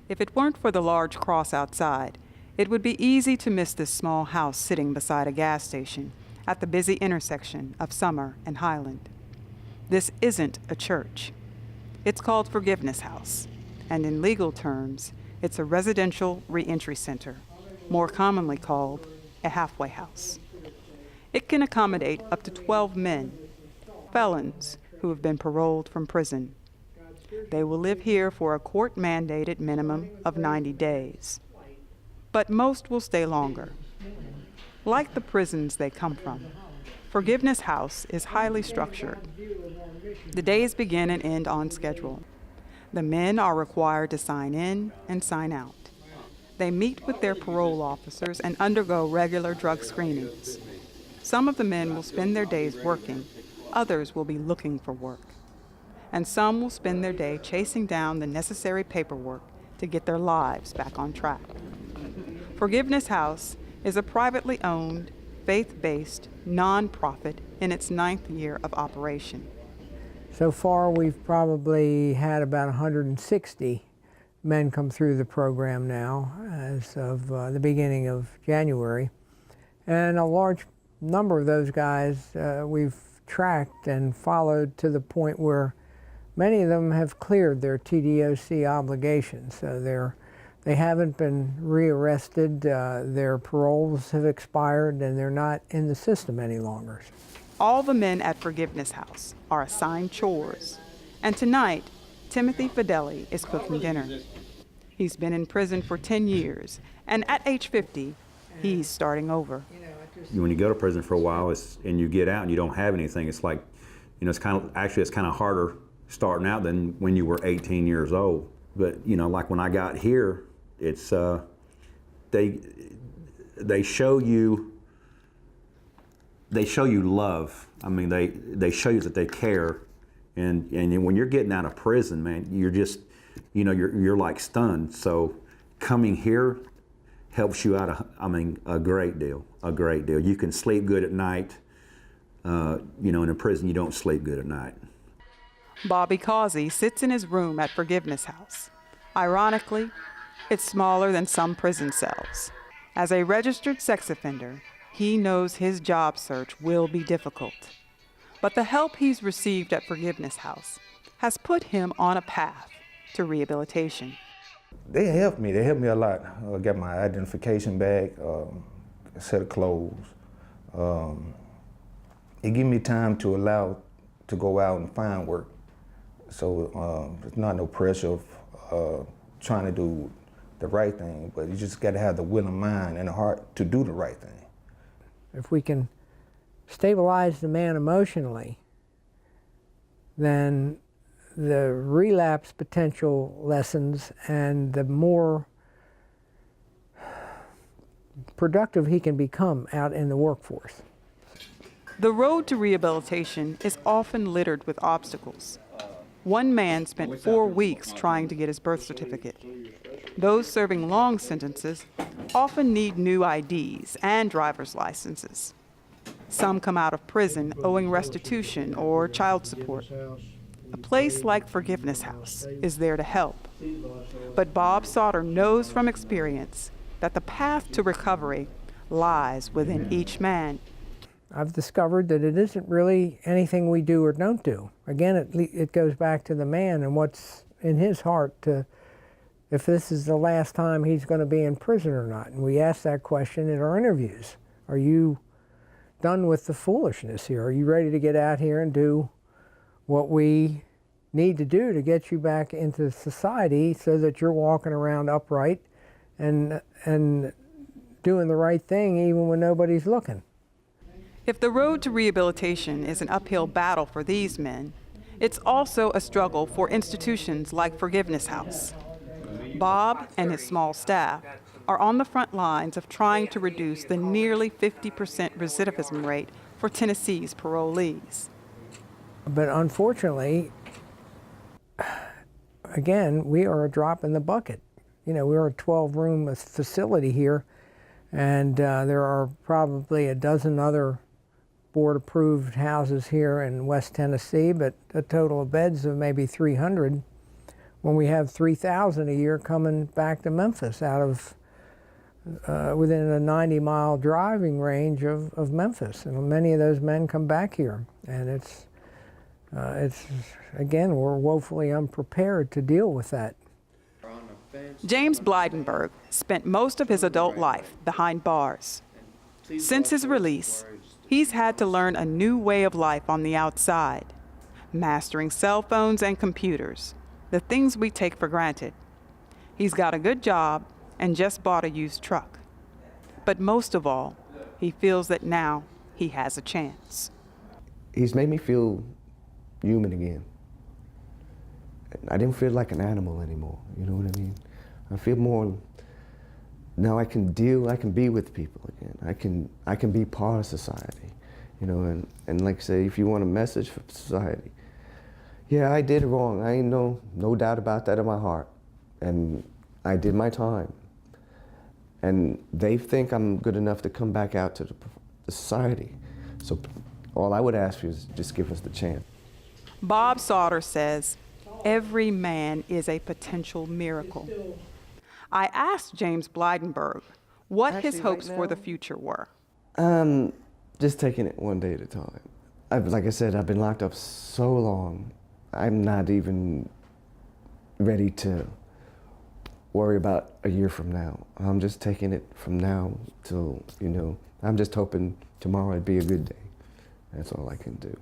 If it weren't for the large cross outside, it would be easy to miss this small house sitting beside a gas station at the busy intersection of Summer and Highland. This isn't a church. It's called Forgiveness House, and in legal terms, it's a residential reentry center, more commonly called a halfway house. It can accommodate up to 12 men, felons who have been paroled from prison. They will live here for a court-mandated minimum of 90 days. But most will stay longer. Like the prisons they come from, Forgiveness House is highly structured. The days begin and end on schedule. The men are required to sign in and sign out. They meet with their parole officers and undergo regular drug screenings. Some of the men will spend their days working, others will be looking for work. And some will spend their day chasing down the necessary paperwork to get their lives back on track. Forgiveness House is a privately owned, faith-based nonprofit in its 9th year of operation. So far, we've probably had about 160 men come through the program now as of the beginning of January. And a large number of those guys we've tracked and followed to the point where many of them have cleared their TDOC obligations. So they haven't been rearrested, their paroles have expired, and they're not in the system any longer. All the men at Forgiveness House are assigned chores, and tonight, Timothy Fideli is cooking dinner. He's been in prison for 10 years, and at age 50, he's starting over. When you go to prison for a while and you get out and you don't have anything, it's like, it's kind of harder starting out than when you were 18 years old. But, like when I got here, it's, they show you love. I mean, they show you that they care. And when you're getting out of prison, man, you're just, you're like stunned. So coming here helps you out, a great deal, You can sleep good at night. In a prison, you don't sleep good at night. Bobby Causey sits in his room at Forgiveness House. Ironically, it's smaller than some prison cells. As a registered sex offender, he knows his job search will be difficult. But the help he's received at Forgiveness House has put him on a path to rehabilitation. They helped me a lot. I got my identification back, a set of clothes. It gave me time to go out and find work. So there's not no pressure of trying to do the right thing, but you just got to have the will and mind and the heart to do the right thing. If we can stabilize the man emotionally, then the relapse potential lessens and the more productive he can become out in the workforce. The road to rehabilitation is often littered with obstacles. One man spent 4 weeks trying to get his birth certificate. Those serving long sentences often need new IDs and driver's licenses. Some come out of prison owing restitution or child support. A place like Forgiveness House is there to help. But Bob Sauter knows from experience that the path to recovery lies within each man. I've discovered that it isn't really anything we do or don't do. Again, it goes back to the man and what's in his heart if this is the last time he's going to be in prison or not. And we ask that question in our interviews. Are you done with the foolishness here? Are you ready to get out here and do what we need to do to get you back into society so that you're walking around upright and doing the right thing even when nobody's looking? If the road to rehabilitation is an uphill battle for these men, it's also a struggle for institutions like Forgiveness House. Bob and his small staff are on the front lines of trying to reduce the nearly 50% recidivism rate for Tennessee's parolees. But unfortunately, again, we are a drop in the bucket. We're a 12-room facility here, and there are probably a dozen other board-approved houses here in West Tennessee, but a total of beds of maybe 300. when we have 3,000 a year coming back to Memphis out of within a 90-mile driving range of Memphis. And many of those men come back here. And it's again, we're woefully unprepared to deal with that. James Blydenberg spent most of his adult life behind bars. Since his release, he's had to learn a new way of life on the outside, mastering cell phones and computers, the things we take for granted. He's got a good job and just bought a used truck. But most of all, he feels that now he has a chance. He's made me feel human again. I didn't feel like an animal anymore, you know what I mean? I feel more, now I can be with people again. I can be part of society, you know, and like I say, if you want a message for society, yeah, I did wrong. I ain't no doubt about that in my heart. And I did my time. And they think I'm good enough to come back out to the society. So all I would ask you is just give us the chance. Bob Sauter says, every man is a potential miracle. I asked James Blydenberg what his hopes for the future were. Just taking it one day at a time. Like I said, I've been locked up so long. I'm not even ready to worry about a year from now. I'm just taking it from now till, you know, I'm just hoping tomorrow would be a good day. That's all I can do.